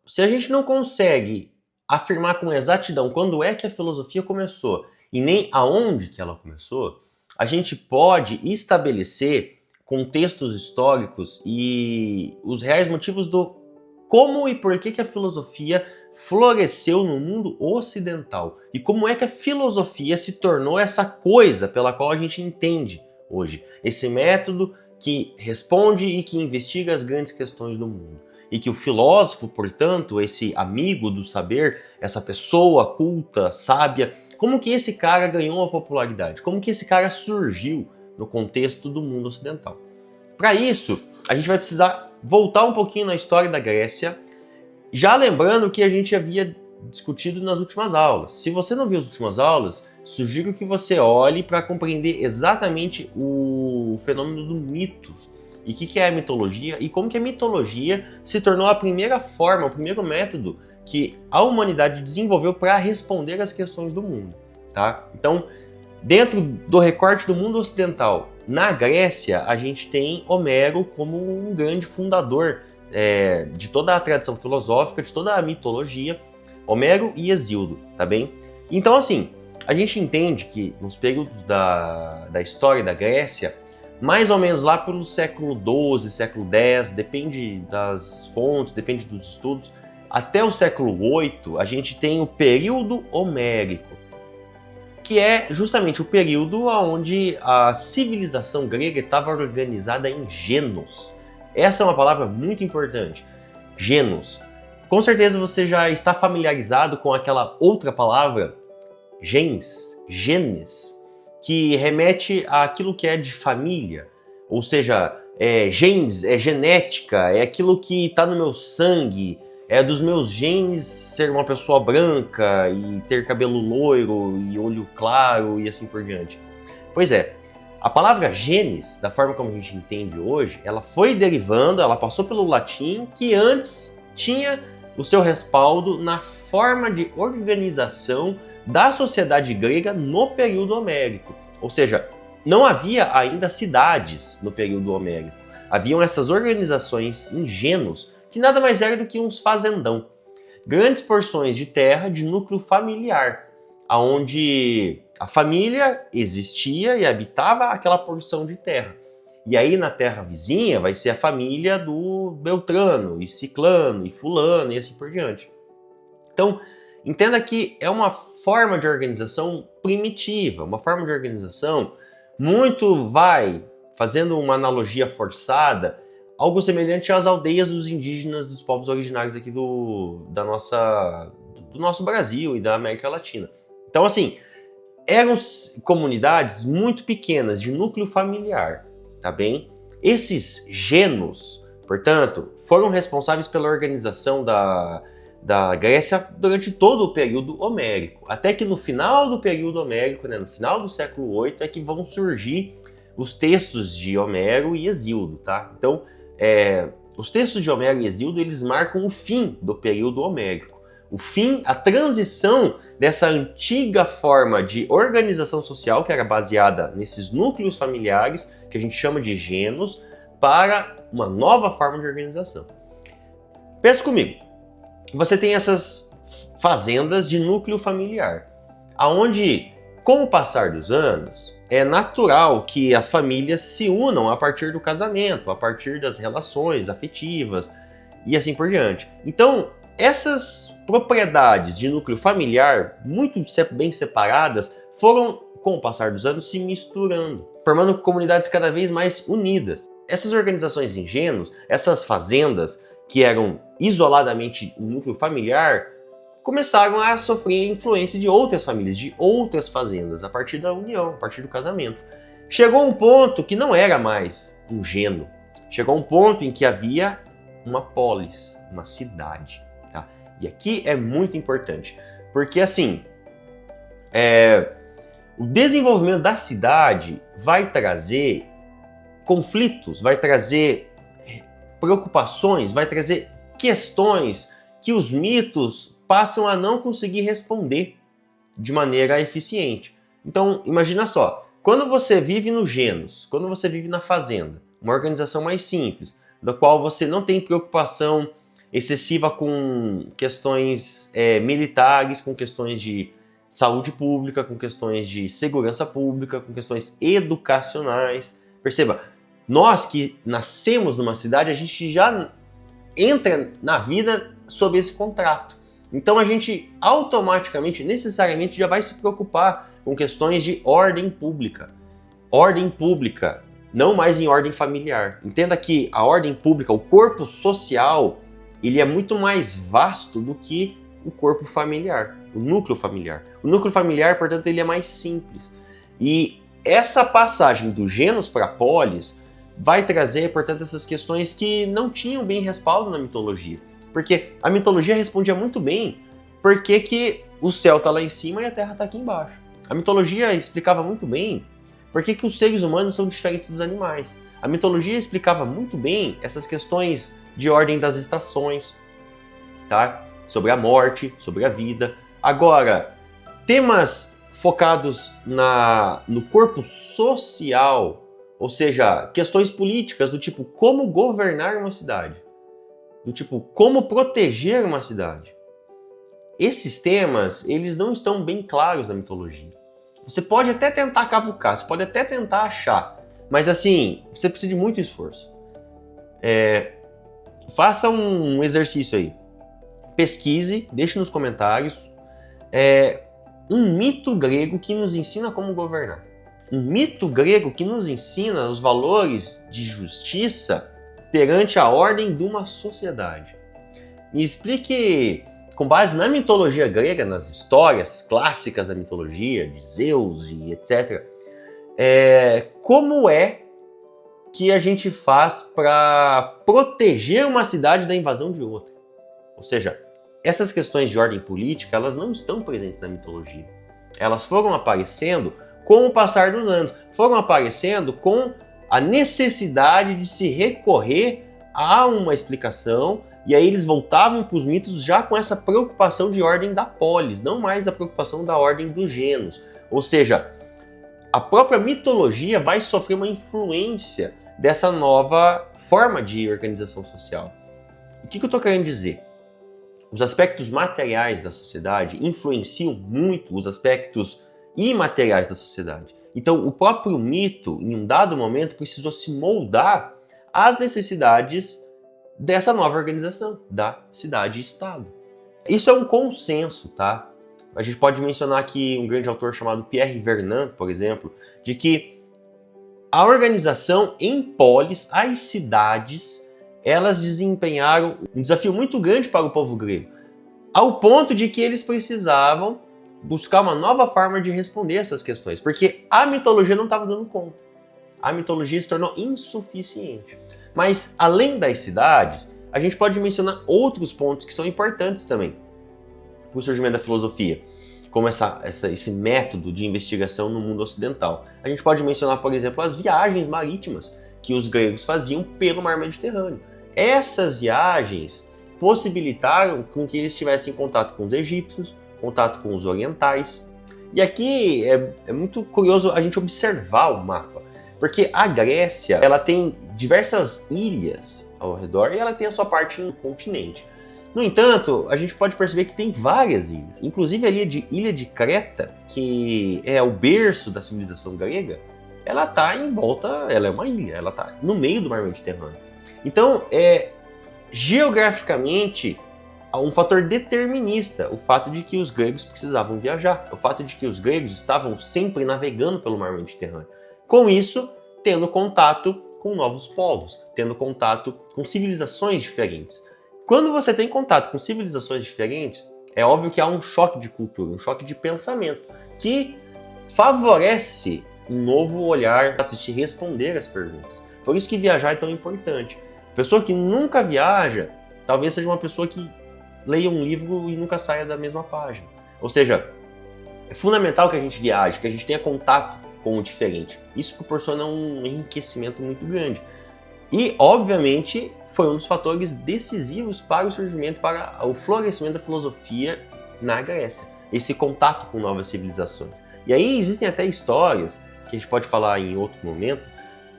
se a gente não consegue afirmar com exatidão quando é que a filosofia começou e nem aonde que ela começou, a gente pode estabelecer contextos históricos e os reais motivos do como e por que a filosofia floresceu no mundo ocidental e como é que a filosofia se tornou essa coisa pela qual a gente entende hoje, esse método que responde e que investiga as grandes questões do mundo. E que o filósofo, portanto, esse amigo do saber, essa pessoa culta, sábia, como que esse cara ganhou uma popularidade? Como que esse cara surgiu no contexto do mundo ocidental? Para isso, a gente vai precisar voltar um pouquinho na história da Grécia, já lembrando que a gente havia discutido nas últimas aulas. Se você não viu as últimas aulas, sugiro que você olhe para compreender exatamente o fenômeno do mitos e o que é a mitologia e como que a mitologia se tornou a primeira forma, o primeiro método que a humanidade desenvolveu para responder às questões do mundo, tá? Então, dentro do recorte do mundo ocidental, na Grécia, a gente tem Homero como um grande fundador de toda a tradição filosófica, de toda a mitologia, Homero e Hesíodo, tá bem? Então, assim, a gente entende que nos períodos da história da Grécia, mais ou menos lá pelo século XII, século X, depende das fontes, depende dos estudos, até o século VIII, a gente tem o período homérico, que é justamente o período onde a civilização grega estava organizada em gênos. Essa é uma palavra muito importante, gênos. Com certeza você já está familiarizado com aquela outra palavra, gens, genes, que remete àquilo que é de família, ou seja, genes, é genética, é aquilo que está no meu sangue, é dos meus genes ser uma pessoa branca e ter cabelo loiro e olho claro e assim por diante. Pois é, a palavra genes, da forma como a gente entende hoje, ela foi derivando, ela passou pelo latim, que antes tinha o seu respaldo na forma de organização da sociedade grega no período homérico. Ou seja, não havia ainda cidades no período homérico. Haviam essas organizações em genos, que nada mais era do que uns fazendão. Grandes porções de terra de núcleo familiar, onde a família existia e habitava aquela porção de terra. E aí na terra vizinha vai ser a família do Beltrano, e Ciclano, e Fulano, e assim por diante. Então, entenda que é uma forma de organização primitiva, uma forma de organização muito fazendo uma analogia forçada, algo semelhante às aldeias dos indígenas dos povos originários aqui do nosso Brasil e da América Latina. Então, assim, eram comunidades muito pequenas, de núcleo familiar, tá bem? Esses genos, portanto, foram responsáveis pela organização da Grécia durante todo o período homérico. Até que no final do período homérico, no final do século VIII, é que vão surgir os textos de Homero e Hesíodo, tá? Então, os textos de Homero e Hesíodo, eles marcam o fim do período homérico. O fim, a transição dessa antiga forma de organização social, que era baseada nesses núcleos familiares, que a gente chama de genos, para uma nova forma de organização. Pensa comigo, você tem essas fazendas de núcleo familiar, aonde, com o passar dos anos, é natural que as famílias se unam a partir do casamento, a partir das relações afetivas e assim por diante. Então, essas propriedades de núcleo familiar, muito bem separadas, foram, com o passar dos anos, se misturando, formando comunidades cada vez mais unidas. Essas organizações ingênuas, essas fazendas que eram isoladamente um núcleo familiar, começaram a sofrer influência de outras famílias, de outras fazendas, a partir da união, a partir do casamento. Chegou um ponto que não era mais um geno. Chegou um ponto em que havia uma polis, uma cidade. Tá? E aqui é muito importante, porque assim, o desenvolvimento da cidade vai trazer conflitos, vai trazer preocupações, vai trazer questões que os mitos passam a não conseguir responder de maneira eficiente. Então, imagina só, quando você vive no genos, quando você vive na fazenda, uma organização mais simples, da qual você não tem preocupação excessiva com questões militares, com questões de saúde pública, com questões de segurança pública, com questões educacionais. Perceba, nós que nascemos numa cidade, a gente já entra na vida sob esse contrato. Então a gente automaticamente, necessariamente, já vai se preocupar com questões de ordem pública. Ordem pública, não mais em ordem familiar. Entenda que a ordem pública, o corpo social, ele é muito mais vasto do que o corpo familiar, o núcleo familiar. O núcleo familiar, portanto, ele é mais simples. E essa passagem do gênus para a polis vai trazer, portanto, essas questões que não tinham bem respaldo na mitologia. Porque a mitologia respondia muito bem por que o céu está lá em cima e a terra está aqui embaixo. A mitologia explicava muito bem por que os seres humanos são diferentes dos animais. A mitologia explicava muito bem essas questões de ordem das estações, tá? Sobre a morte, sobre a vida. Agora, temas focados no corpo social, ou seja, questões políticas do tipo como governar uma cidade, do tipo como proteger uma cidade. Esses temas, eles não estão bem claros na mitologia. Você pode até tentar cavucar, você pode até tentar achar, mas assim, você precisa de muito esforço. Faça um exercício aí. Pesquise, deixe nos comentários um mito grego que nos ensina como governar. Um mito grego que nos ensina os valores de justiça perante a ordem de uma sociedade. Me explique, com base na mitologia grega, nas histórias clássicas da mitologia, de Zeus e etc., como é que a gente faz para proteger uma cidade da invasão de outra. Ou seja, essas questões de ordem política, elas não estão presentes na mitologia. Elas foram aparecendo com o passar dos anos, foram aparecendo com a necessidade de se recorrer a uma explicação, e aí eles voltavam para os mitos já com essa preocupação de ordem da polis, não mais da preocupação da ordem dos gêneros. Ou seja, a própria mitologia vai sofrer uma influência dessa nova forma de organização social. O que eu estou querendo dizer? Os aspectos materiais da sociedade influenciam muito os aspectos imateriais da sociedade. Então, o próprio mito, em um dado momento, precisou se moldar às necessidades dessa nova organização, da cidade-estado. Isso é um consenso, tá? A gente pode mencionar aqui um grande autor chamado Pierre Vernant, por exemplo, de que a organização em polis, as cidades, elas desempenharam um desafio muito grande para o povo grego, ao ponto de que eles precisavam buscar uma nova forma de responder essas questões, porque a mitologia não estava dando conta. A mitologia se tornou insuficiente. Mas, além das cidades, a gente pode mencionar outros pontos que são importantes também para o surgimento da filosofia, como esse método de investigação no mundo ocidental. A gente pode mencionar, por exemplo, as viagens marítimas que os gregos faziam pelo mar Mediterrâneo. Essas viagens possibilitaram com que eles tivessem contato com os egípcios, contato com os orientais. E aqui é muito curioso a gente observar o mapa, porque a Grécia ela tem diversas ilhas ao redor e ela tem a sua parte em continente. No entanto, a gente pode perceber que tem várias ilhas, inclusive a ilha de Creta, que é o berço da civilização grega, ela está em volta, ela é uma ilha, ela está no meio do mar Mediterrâneo. Então, geograficamente, há um fator determinista, o fato de que os gregos precisavam viajar, o fato de que os gregos estavam sempre navegando pelo mar Mediterrâneo. Com isso, tendo contato com novos povos, tendo contato com civilizações diferentes. Quando você tem contato com civilizações diferentes, é óbvio que há um choque de cultura, um choque de pensamento, que favorece um novo olhar para te responder as perguntas. Por isso que viajar é tão importante. A pessoa que nunca viaja, talvez seja uma pessoa que leia um livro e nunca saia da mesma página. Ou seja, é fundamental que a gente viaje, que a gente tenha contato com o diferente. Isso proporciona um enriquecimento muito grande. E, obviamente, foi um dos fatores decisivos para o surgimento, para o florescimento da filosofia na Grécia. Esse contato com novas civilizações. E aí existem até histórias, que a gente pode falar em outro momento,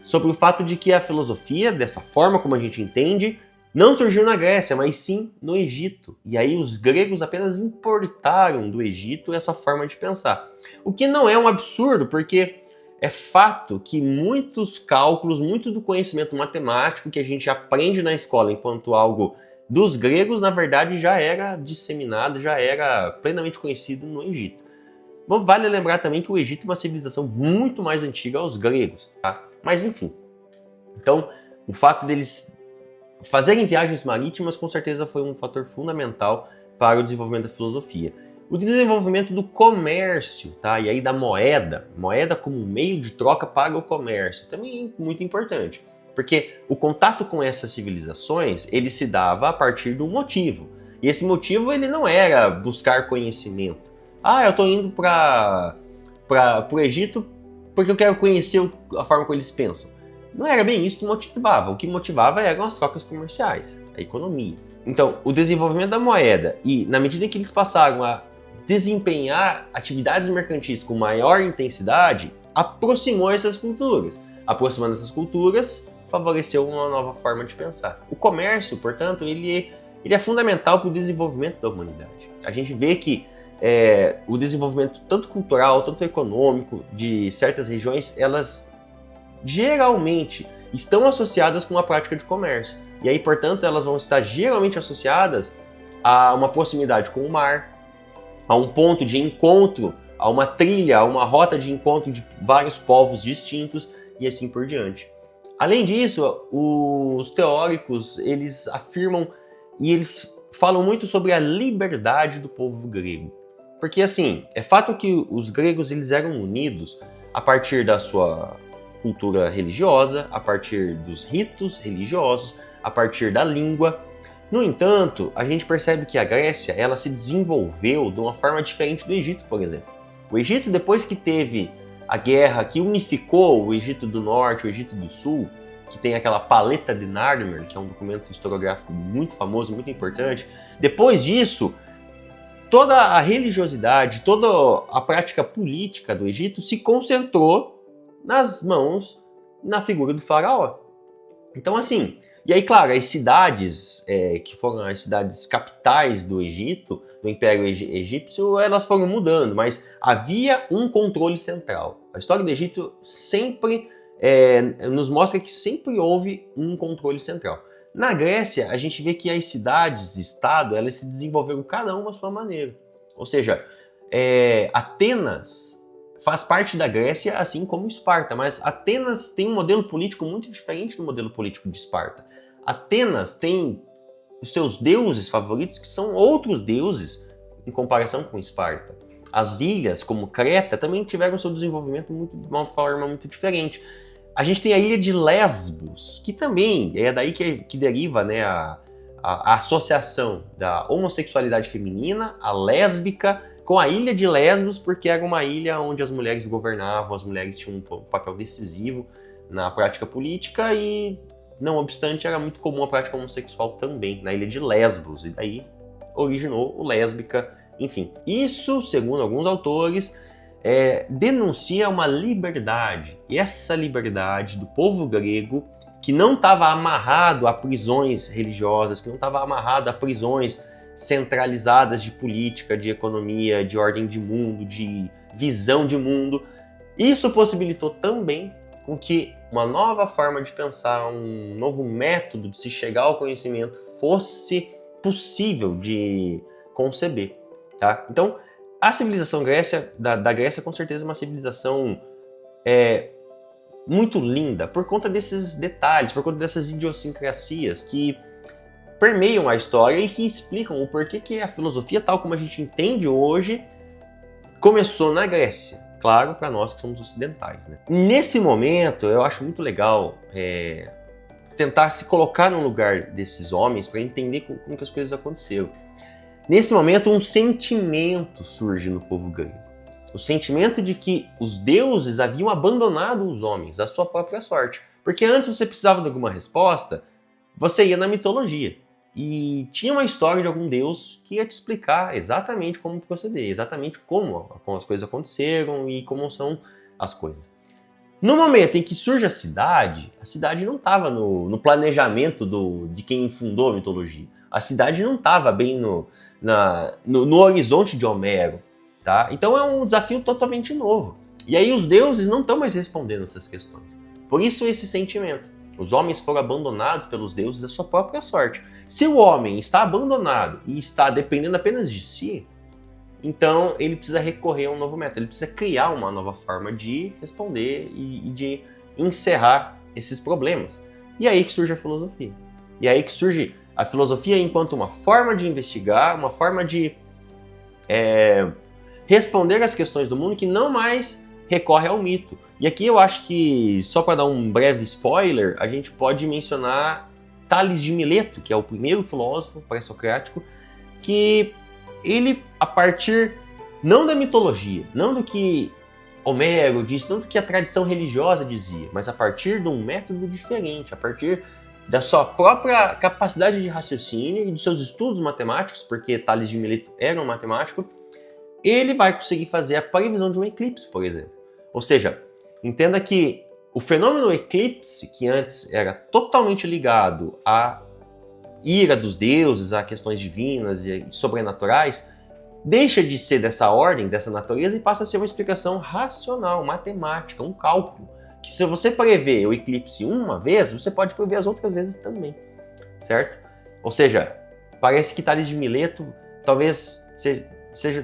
sobre o fato de que a filosofia, dessa forma como a gente entende, não surgiu na Grécia, mas sim no Egito. E aí os gregos apenas importaram do Egito essa forma de pensar. O que não é um absurdo, porque é fato que muitos cálculos, muito do conhecimento matemático que a gente aprende na escola enquanto algo dos gregos, na verdade já era disseminado, já era plenamente conhecido no Egito. Bom, vale lembrar também que o Egito é uma civilização muito mais antiga aos gregos, tá? Mas enfim. Então, o fato deles fazerem viagens marítimas com certeza foi um fator fundamental para o desenvolvimento da filosofia. O desenvolvimento do comércio, tá? E aí da moeda como meio de troca para o comércio, também é muito importante. Porque o contato com essas civilizações, ele se dava a partir de um motivo. E esse motivo, ele não era buscar conhecimento. Ah, eu estou indo para o Egito porque eu quero conhecer a forma como eles pensam. Não era bem isso que motivava. O que motivava eram as trocas comerciais, a economia. Então, o desenvolvimento da moeda e, na medida que eles passaram a desempenhar atividades mercantis com maior intensidade, aproximou essas culturas. Aproximando essas culturas, favoreceu uma nova forma de pensar. O comércio, portanto, ele é fundamental para o desenvolvimento da humanidade. A gente vê que o desenvolvimento tanto cultural, tanto econômico de certas regiões, elas geralmente estão associadas com a prática de comércio. E aí, portanto, elas vão estar geralmente associadas a uma proximidade com o mar, a um ponto de encontro, a uma trilha, a uma rota de encontro de vários povos distintos e assim por diante. Além disso, os teóricos, eles afirmam e eles falam muito sobre a liberdade do povo grego. Porque, assim, é fato que os gregos eles eram unidos a partir da sua cultura religiosa, a partir dos ritos religiosos, a partir da língua. No entanto, a gente percebe que a Grécia ela se desenvolveu de uma forma diferente do Egito, por exemplo. O Egito, depois que teve a guerra que unificou o Egito do Norte e o Egito do Sul, que tem aquela paleta de Narmer, que é um documento historiográfico muito famoso, muito importante, depois disso, toda a religiosidade, toda a prática política do Egito se concentrou nas mãos, na figura do faraó. Então, assim, e aí, claro, as cidades que foram as cidades capitais do Egito, do Império Egípcio, elas foram mudando, mas havia um controle central. A história do Egito sempre nos mostra que sempre houve um controle central. Na Grécia, a gente vê que as cidades-estado, elas se desenvolveram cada uma à sua maneira. Ou seja, Atenas faz parte da Grécia, assim como Esparta, mas Atenas tem um modelo político muito diferente do modelo político de Esparta. Atenas tem os seus deuses favoritos, que são outros deuses em comparação com Esparta. As ilhas, como Creta, também tiveram seu desenvolvimento de uma forma muito diferente. A gente tem a ilha de Lesbos, que também é daí que deriva, né, a associação da homossexualidade feminina, a lésbica, com a ilha de Lesbos, porque era uma ilha onde as mulheres governavam, as mulheres tinham um papel decisivo na prática política e, não obstante, era muito comum a prática homossexual também na ilha de Lesbos, e daí originou o lésbica, enfim. Isso, segundo alguns autores, denuncia uma liberdade, e essa liberdade do povo grego que não estava amarrado a prisões religiosas, que não estava amarrado a prisões centralizadas de política, de economia, de ordem de mundo, de visão de mundo. Isso possibilitou também com que uma nova forma de pensar, um novo método de se chegar ao conhecimento fosse possível de conceber, tá? Então, a civilização da Grécia com certeza é uma civilização muito linda por conta desses detalhes, por conta dessas idiosincrasias que permeiam a história e que explicam o porquê que a filosofia, tal como a gente entende hoje, começou na Grécia. Claro, para nós que somos ocidentais, né? Nesse momento, eu acho muito legal tentar se colocar no lugar desses homens para entender como que as coisas aconteceram. Nesse momento, um sentimento surge no povo grego. O sentimento de que os deuses haviam abandonado os homens à sua própria sorte. Porque antes você precisava de alguma resposta, você ia na mitologia. E tinha uma história de algum deus que ia te explicar exatamente como proceder, exatamente como as coisas aconteceram e como são as coisas. No momento em que surge a cidade não estava no planejamento de quem fundou a mitologia. A cidade não estava bem no horizonte de Homero. Tá? Então é um desafio totalmente novo. E aí os deuses não estão mais respondendo essas questões. Por isso esse sentimento. Os homens foram abandonados pelos deuses da sua própria sorte. Se o homem está abandonado e está dependendo apenas de si, então ele precisa recorrer a um novo método, ele precisa criar uma nova forma de responder e de encerrar esses problemas. E aí que surge a filosofia. E aí que surge a filosofia enquanto uma forma de investigar, uma forma de responder às questões do mundo que não mais recorre ao mito. E aqui eu acho que, só para dar um breve spoiler, a gente pode mencionar Tales de Mileto, que é o primeiro filósofo pré-socrático, que ele, a partir não da mitologia, não do que Homero disse, não do que a tradição religiosa dizia, mas a partir de um método diferente, a partir da sua própria capacidade de raciocínio e dos seus estudos matemáticos, porque Tales de Mileto era um matemático, ele vai conseguir fazer a previsão de um eclipse, por exemplo. Ou seja, entenda que o fenômeno eclipse, que antes era totalmente ligado à ira dos deuses, a questões divinas e sobrenaturais, deixa de ser dessa ordem, dessa natureza, e passa a ser uma explicação racional, matemática, um cálculo. Que se você prever o eclipse uma vez, você pode prever as outras vezes também, certo? Ou seja, parece que Tales de Mileto talvez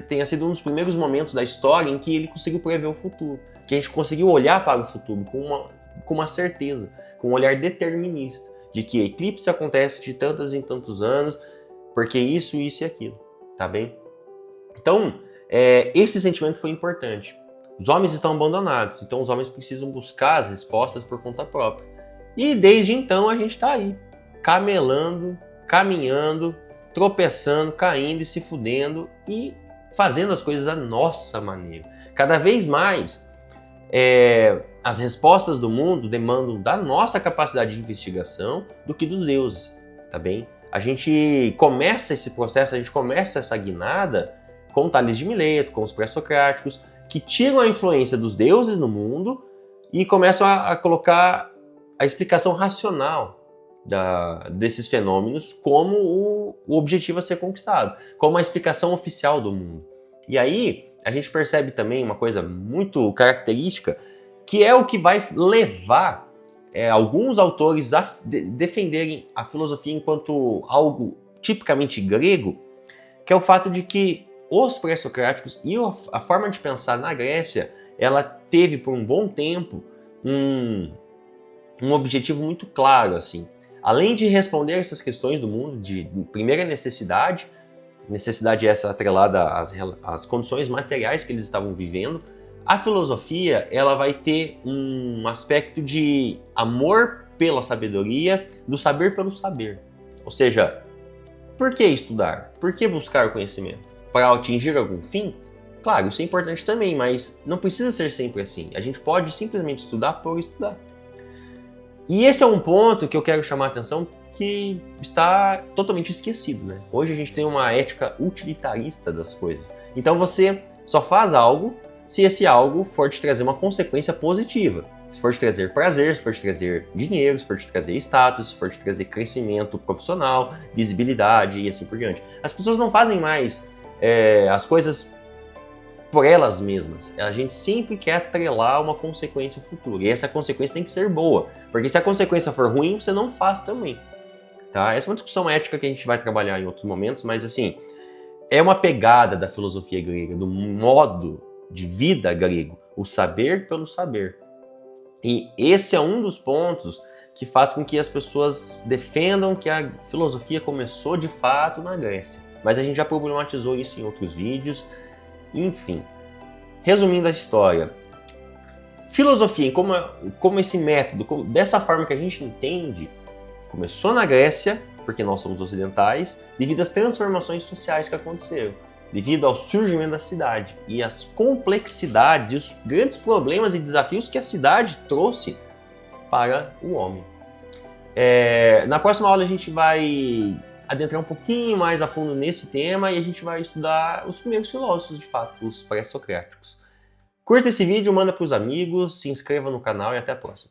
tenha sido um dos primeiros momentos da história em que ele conseguiu prever o futuro, que a gente conseguiu olhar para o futuro com uma certeza, com um olhar determinista, de que eclipse acontece de tantos em tantos anos, porque isso e aquilo, tá bem? Então, esse sentimento foi importante. Os homens estão abandonados, então os homens precisam buscar as respostas por conta própria. E desde então a gente está aí, camelando, caminhando, tropeçando, caindo e se fudendo e fazendo as coisas à nossa maneira. Cada vez mais, as respostas do mundo demandam da nossa capacidade de investigação do que dos deuses, tá bem? A gente começa esse processo, a gente começa essa guinada com Tales de Mileto, com os pré-socráticos, que tiram a influência dos deuses no mundo e começam a colocar a explicação racional desses fenômenos como o objetivo a ser conquistado, como a explicação oficial do mundo. E aí a gente percebe também uma coisa muito característica, que é o que vai levar alguns autores a defenderem a filosofia enquanto algo tipicamente grego, que é o fato de que os pré-socráticos e a forma de pensar na Grécia, ela teve por um bom tempo um objetivo muito claro, assim. Além de responder essas questões do mundo de primeira necessidade essa atrelada às condições materiais que eles estavam vivendo, a filosofia ela vai ter um aspecto de amor pela sabedoria, do saber pelo saber. Ou seja, por que estudar? Por que buscar conhecimento? Para atingir algum fim? Claro, isso é importante também, mas não precisa ser sempre assim. A gente pode simplesmente estudar por estudar. E esse é um ponto que eu quero chamar a atenção que está totalmente esquecido, né? Hoje a gente tem uma ética utilitarista das coisas. Então você só faz algo se esse algo for te trazer uma consequência positiva. Se for te trazer prazer, se for te trazer dinheiro, se for te trazer status, se for te trazer crescimento profissional, visibilidade e assim por diante. As pessoas não fazem mais as coisas por elas mesmas. A gente sempre quer atrelar uma consequência futura. E essa consequência tem que ser boa. Porque se a consequência for ruim, você não faz também. Tá? Essa é uma discussão ética que a gente vai trabalhar em outros momentos, mas assim, é uma pegada da filosofia grega, do modo de vida grego, o saber pelo saber. E esse é um dos pontos que faz com que as pessoas defendam que a filosofia começou de fato na Grécia. Mas a gente já problematizou isso em outros vídeos. Enfim, resumindo a história, filosofia, como esse método, dessa forma que a gente entende, começou na Grécia, porque nós somos ocidentais, devido às transformações sociais que aconteceram, devido ao surgimento da cidade e às complexidades e os grandes problemas e desafios que a cidade trouxe para o homem. Na próxima aula a gente vai adentrar um pouquinho mais a fundo nesse tema e a gente vai estudar os primeiros filósofos, de fato, os pré-socráticos. Curta esse vídeo, manda para os amigos, se inscreva no canal e até a próxima.